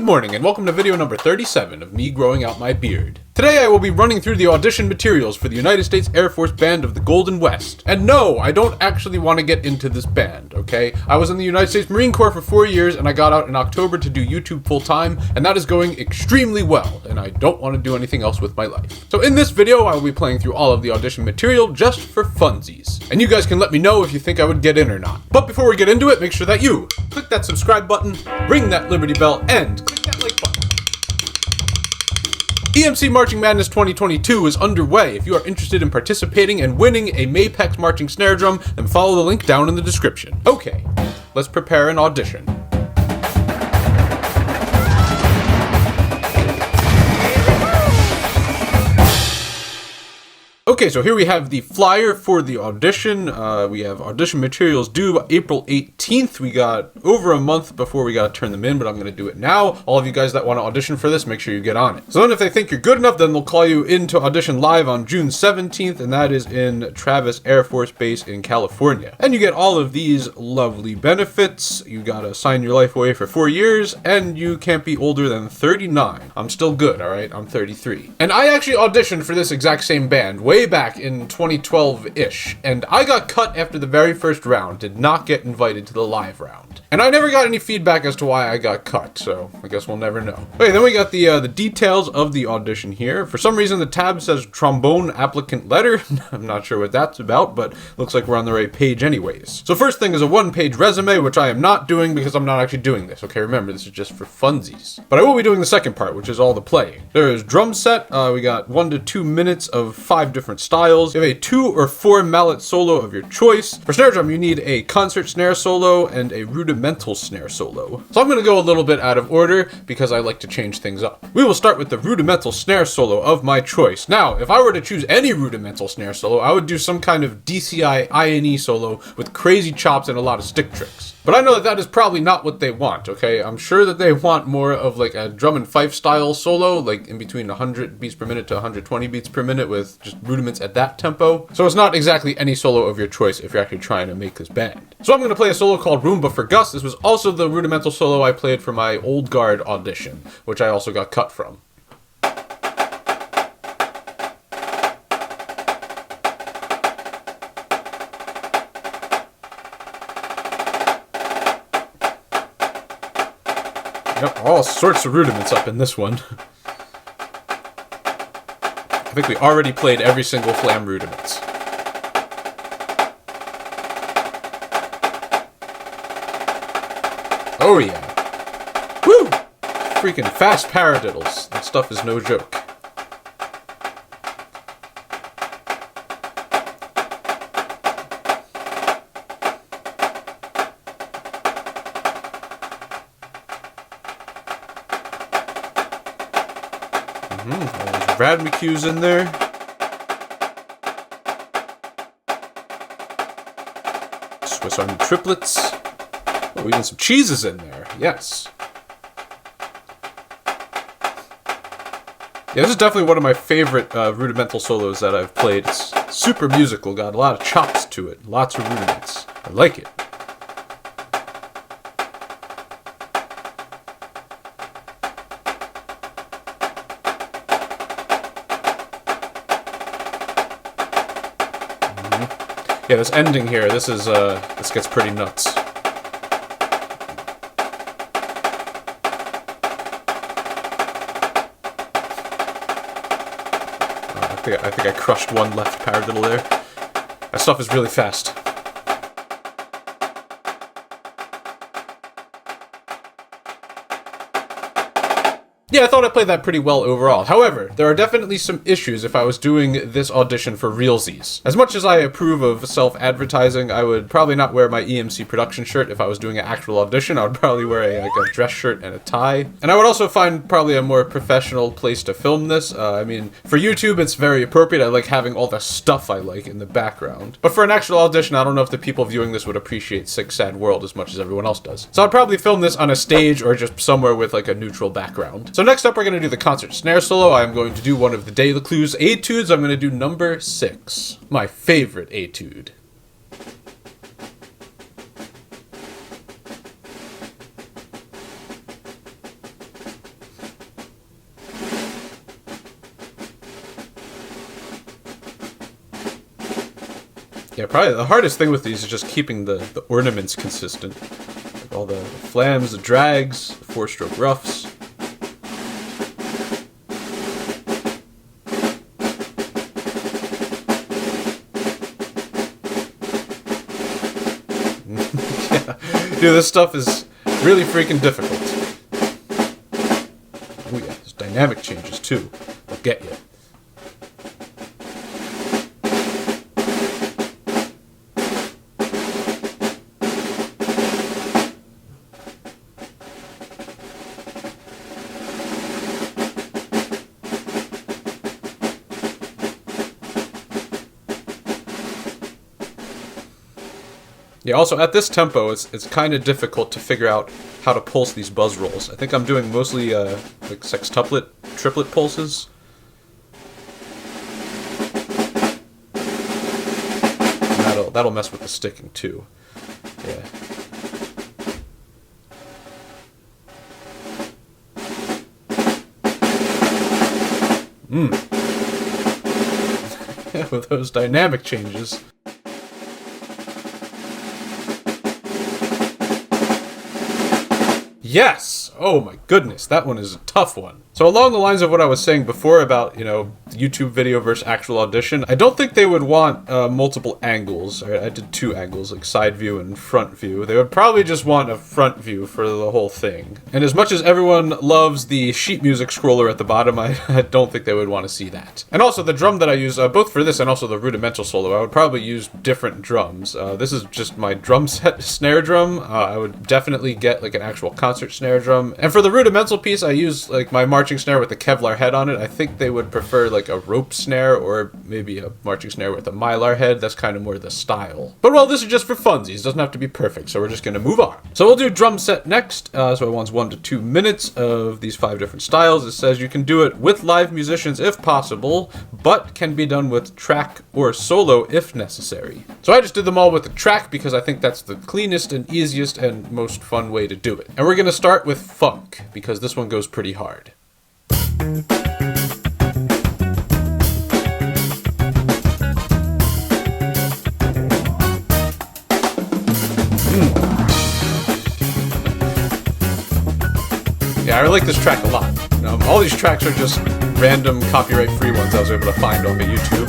Good morning and welcome to video number 37 of me growing out my beard. Today I will be running through the audition materials for the United States Air Force Band of the Golden West. And no, I don't actually want to get into this band, okay? I was in the United States Marine Corps for 4 years and I got out in October to do YouTube full time, and that is going extremely well, and I don't want to do anything else with my life. So in this video I will be playing through all of the audition material just for funsies. And you guys can let me know if you think I would get in or not. But before we get into it, make sure that you click that subscribe button, ring that Liberty Bell, and click that like button. EMC Marching Madness 2022 is underway. If you are interested in participating and winning a Mapex marching snare drum, then follow the link down in the description. Okay, let's prepare an audition. Okay, so here we have the flyer for the audition. We have audition materials due April 18th. We got over a month before we got to turn them in, but I'm going to do it now. All of you guys that want to audition for this, make sure you get on it. So then if they think you're good enough, then they'll call you in to audition live on June 17th, and that is in Travis Air Force Base in California. And you get all of these lovely benefits. You got to sign your life away for 4 years, and you can't be older than 39. I'm still good, all right? I'm 33. And I actually auditioned for this exact same band way back in 2012-ish, and I got cut after the very first round, did not get invited to the live round. And I never got any feedback as to why I got cut, so I guess we'll never know. Okay, then we got the details of the audition here. For some reason the tab says trombone applicant letter. I'm not sure what that's about, but looks like we're on the right page anyways. So first thing is a one-page resume, which I am not doing because I'm not actually doing this. Okay, remember, this is just for funsies. But I will be doing the second part, which is all the playing. There is drum set. We got 1 to 2 minutes of 5 different styles. You have a 2 or 4 mallet solo of your choice. For snare drum, you need a concert snare solo and a rudimental snare solo. So I'm going to go a little bit out of order because I like to change things up. We will start with the rudimental snare solo of my choice. Now, if I were to choose any rudimental snare solo, I would do some kind of DCI INE solo with crazy chops and a lot of stick tricks. But I know that that is probably not what they want, okay? I'm sure that they want more of like a drum and fife style solo, like in between 100 beats per minute to 120 beats per minute with just rudiments at that tempo. So it's not exactly any solo of your choice if you're actually trying to make this band. So I'm going to play a solo called Roomba for Gus. This was also the rudimental solo I played for my Old Guard audition, which I also got cut from. Yep, all sorts of rudiments up in this one. I think we already played every single flam rudiments. Oh yeah. Woo! Freaking fast paradiddles. That stuff is no joke. There's Brad McHugh's in there. Swiss Army triplets. Oh, even some cheeses in there. Yes. Yeah, this is definitely one of my favorite rudimental solos that I've played. It's super musical, got a lot of chops to it, lots of rudiments. I like it. Yeah, this ending here, this gets pretty nuts. I think I crushed one left paradiddle there. That stuff is really fast. Yeah, I thought I played that pretty well overall. However, there are definitely some issues if I was doing this audition for realsies. As much as I approve of self-advertising, I would probably not wear my EMCProductions shirt if I was doing an actual audition. I would probably wear a dress shirt and a tie. And I would also find probably a more professional place to film this. I mean, for YouTube, it's very appropriate. I like having all the stuff I like in the background. But for an actual audition, I don't know if the people viewing this would appreciate Sick Sad World as much as everyone else does. So I'd probably film this on a stage or just somewhere with like a neutral background. So next up, we're going to do the concert snare solo. I'm going to do one of the De La Clue's etudes. I'm going to do number 6, my favorite etude. Yeah, probably the hardest thing with these is just keeping the ornaments consistent. Like all the flams, the drags, 4-stroke roughs. Dude, this stuff is really freaking difficult. Oh yeah, there's dynamic changes too. They'll get you. Yeah, also at this tempo, it's kind of difficult to figure out how to pulse these buzz rolls. I think I'm doing mostly like sextuplet, triplet pulses. And that'll mess with the sticking too. Yeah. With those dynamic changes. Yes! Oh my goodness, that one is a tough one. So along the lines of what I was saying before about, you know, YouTube video versus actual audition, I don't think they would want multiple angles. I did 2 angles, like side view and front view. They would probably just want a front view for the whole thing. And as much as everyone loves the sheet music scroller at the bottom, I don't think they would want to see that. And also the drum that I use, both for this and also the Rudimental Solo, I would probably use different drums. This is just my Drumset snare drum. I would definitely get like an actual concert snare drum. And for the Rudimental piece, I use like my marching snare with the Kevlar head on it. I think they would prefer like a rope snare or maybe a marching snare with a mylar head. That's kind of more the style. But well, this is just for funsies. It doesn't have to be perfect, so we're just going to move on. So we'll do drum set next. So it wants 1 to 2 minutes of these 5 different styles. It says you can do it with live musicians if possible, but can be done with track or solo if necessary. So I just did them all with the track because I think that's the cleanest and easiest and most fun way to do it. And we're going to start with funk because this one goes pretty hard. Yeah, I like this track a lot. All these tracks are just random copyright-free ones I was able to find off of YouTube.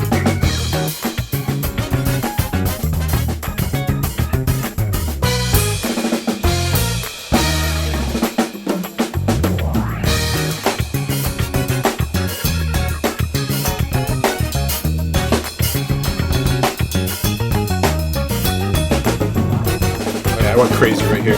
Oh yeah, I went crazy right here.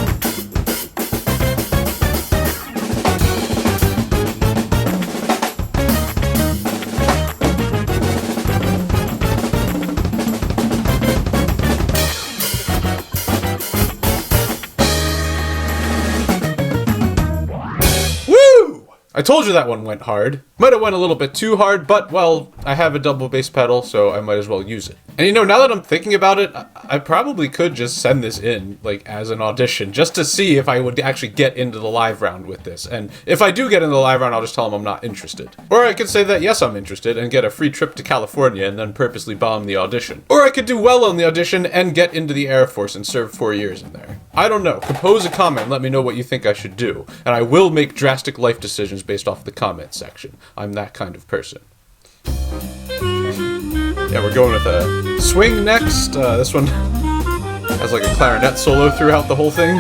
I told you that one went hard. Might have went a little bit too hard, but, well, I have a double bass pedal, so I might as well use it. And you know, now that I'm thinking about it, I probably could just send this in, like, as an audition, just to see if I would actually get into the live round with this. And if I do get into the live round, I'll just tell them I'm not interested. Or I could say that, yes, I'm interested, and get a free trip to California, and then purposely bomb the audition. Or I could do well on the audition, and get into the Air Force and serve 4 years in there. I don't know. Compose a comment and let me know what you think I should do. And I will make drastic life decisions based off the comment section. I'm that kind of person. Yeah, we're going with a swing next. This one has like a clarinet solo throughout the whole thing.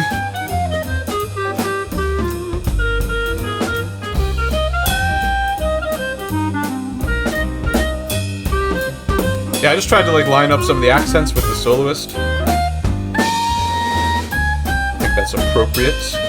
Yeah, I just tried to like line up some of the accents with the soloist. I think that's appropriate.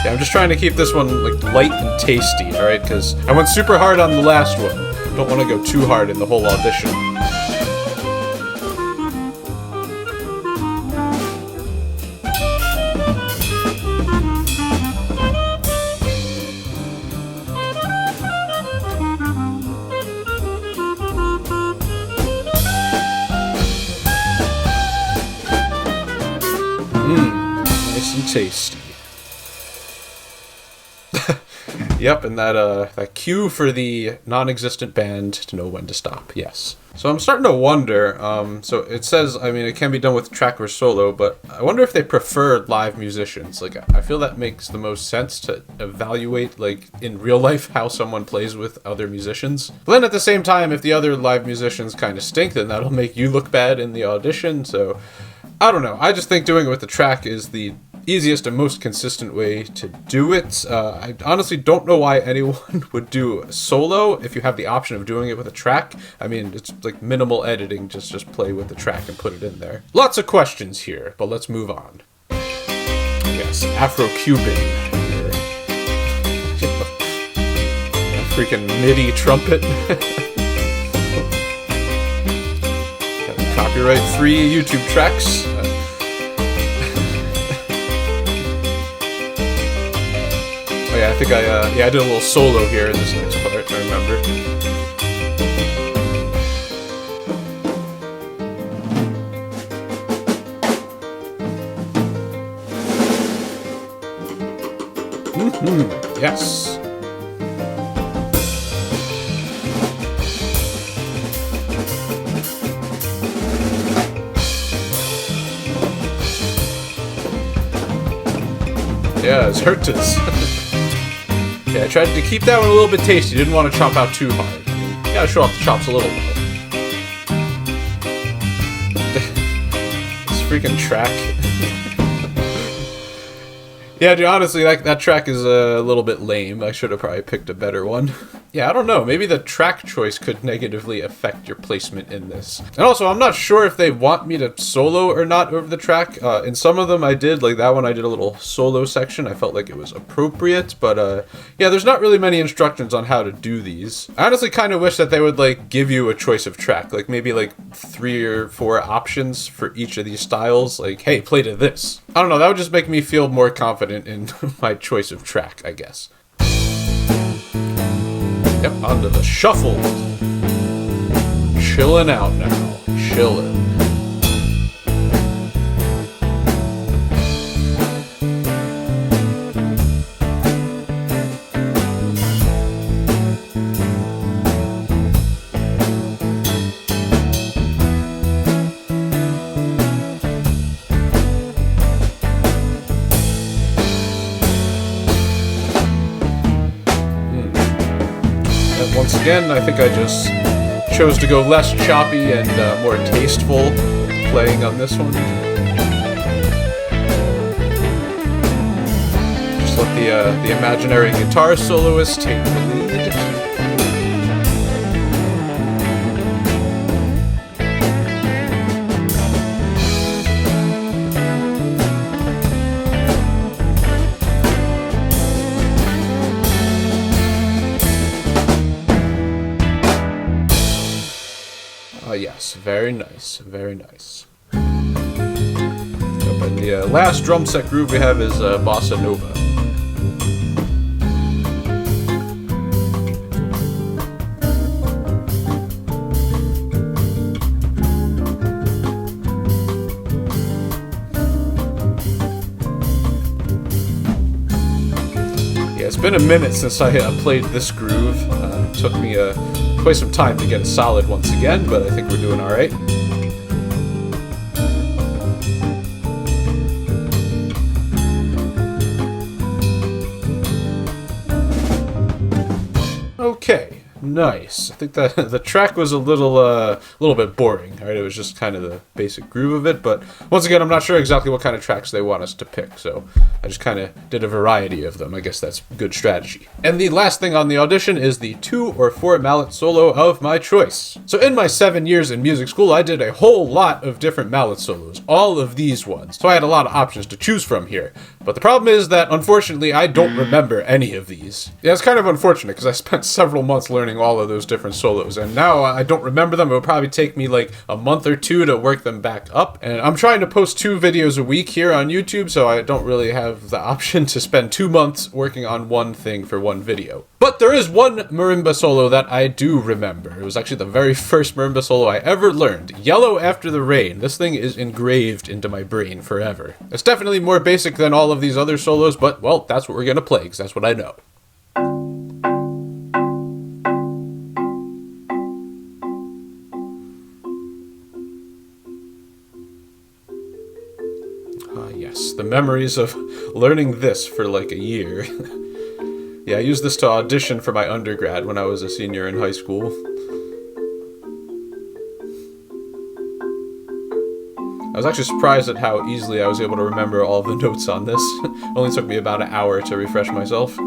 I'm just trying to keep this one like light and tasty, alright? Because I went super hard on the last one. Don't want to go too hard in the whole audition. Nice and tasty. Yep, and that cue for the non-existent band to know when to stop. Yes. So I'm starting to wonder. So it says, I mean, it can be done with track or solo, but I wonder if they prefer live musicians. Like, I feel that makes the most sense to evaluate, like, in real life, how someone plays with other musicians. But then at the same time, if the other live musicians kind of stink, then that'll make you look bad in the audition. So I don't know. I just think doing it with the track is the easiest and most consistent way to do it. I honestly don't know why anyone would do solo if you have the option of doing it with a track. I mean, it's like minimal editing, just play with the track and put it in there. Lots of questions here, but let's move on. Yes, Afro-Cuban. Freaking MIDI trumpet. Copyright-free YouTube tracks. Oh yeah, I think I did a little solo here in this next part, I remember. Yes. Yeah, it's Hurtus. Yeah, I tried to keep that one a little bit tasty. Didn't want to chop out too hard. You gotta show off the chops a little bit. This freaking track. Yeah, dude, honestly, that track is a little bit lame. I should have probably picked a better one. Yeah, I don't know. Maybe the track choice could negatively affect your placement in this. And also, I'm not sure if they want me to solo or not over the track. In some of them I did, like that one I did a little solo section. I felt like it was appropriate, but yeah, there's not really many instructions on how to do these. I honestly kind of wish that they would like give you a choice of track, like maybe like 3 or 4 options for each of these styles. Like, hey, play to this. I don't know, that would just make me feel more confident in my choice of track, I guess. Yep, onto the shuffle. Chilling out now. Chilling. Once again, I think I just chose to go less choppy and more tasteful playing on this one. Just let the imaginary guitar soloist take the lead. Yes, very nice, very nice. And the last drum set groove we have is Bossa Nova. Yeah, it's been a minute since I played this groove. It took me quite some time to get it solid once again, but I think we're doing alright. Okay, nice. I think that the track was a little bit boring. Right, it was just kind of the basic groove of it. But once again, I'm not sure exactly what kind of tracks they want us to pick, so I just kind of did a variety of them. I guess that's good strategy. And the last thing on the audition is the 2 or 4 mallet solo of my choice. So in my 7 years in music school, I did a whole lot of different mallet solos, all of these ones. So I had a lot of options to choose from here. But the problem is that, unfortunately, I don't remember any of these. Yeah, it's kind of unfortunate, because I spent several months learning all of those different solos, and now I don't remember them. It would probably take me like a month or two to work them back up. And I'm trying to post 2 videos a week here on YouTube, so I don't really have the option to spend 2 months working on one thing for one video. But there is one marimba solo that I do remember. It was actually the very first marimba solo I ever learned. Yellow After the Rain. This thing is engraved into my brain forever. It's definitely more basic than all of these other solos, but, well, that's what we're gonna play, because that's what I know. Yes, the memories of learning this for like a year. Yeah, I used this to audition for my undergrad when I was a senior in high school. I was actually surprised at how easily I was able to remember all of the notes on this. It only took me about an hour to refresh myself.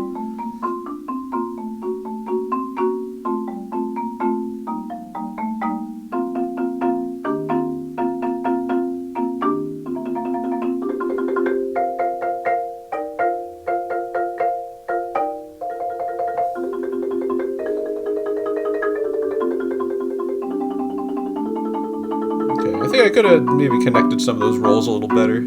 I think I could have maybe connected some of those rolls a little better.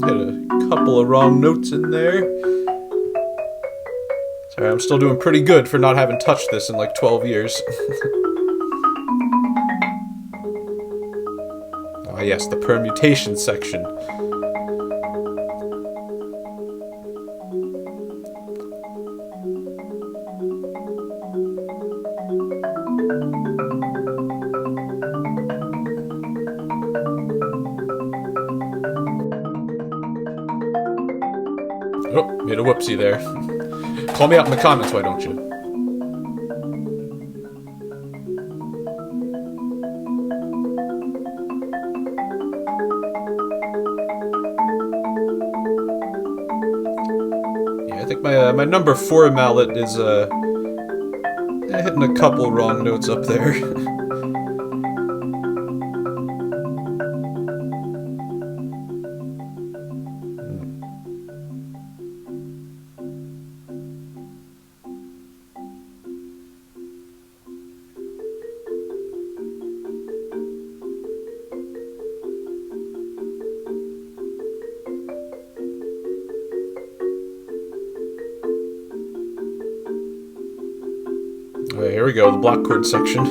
Hit a couple of wrong notes in there. Sorry, I'm still doing pretty good for not having touched this in like 12 years. Ah, yes, the permutation section. Oh, made a whoopsie there. Call me out in the comments, why don't you? Yeah, I think my number 4 mallet is hitting a couple wrong notes up there. Okay, here we go, the block chord section.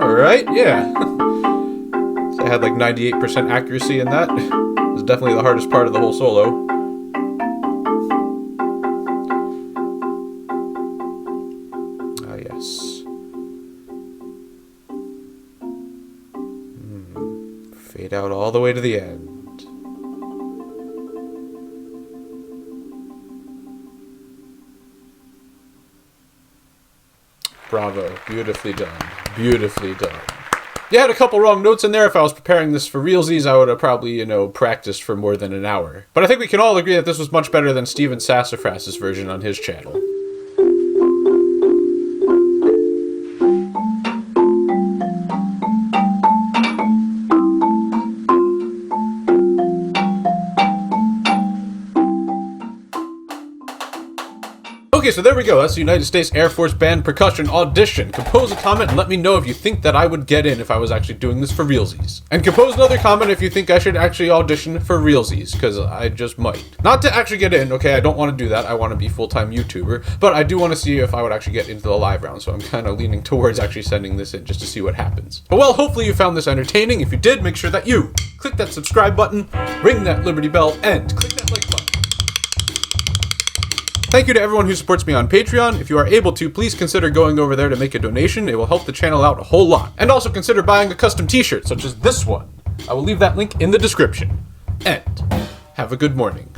Alright, yeah. So I had like 98% accuracy in that. It was definitely the hardest part of the whole solo. Ah, yes. Fade out all the way to the end. Bravo. Beautifully done. Beautifully done. You had a couple wrong notes in there. If I was preparing this for realsies, I would have probably, practiced for more than an hour. But I think we can all agree that this was much better than Steven Sassafras's version on his channel. Okay, so there we go. That's the United States Air Force Band Percussion Audition. Compose a comment and let me know if you think that I would get in if I was actually doing this for realsies. And compose another comment if you think I should actually audition for realsies, because I just might. Not to actually get in, okay, I don't want to do that. I want to be full-time YouTuber, but I do want to see if I would actually get into the live round, so I'm kind of leaning towards actually sending this in just to see what happens. But well, hopefully you found this entertaining. If you did, make sure that you click that subscribe button, ring that Liberty Bell, and click that like button. Thank you to everyone who supports me on Patreon. If you are able to, please consider going over there to make a donation. It will help the channel out a whole lot. And also consider buying a custom t-shirt, such as this one. I will leave that link in the description. And have a good morning.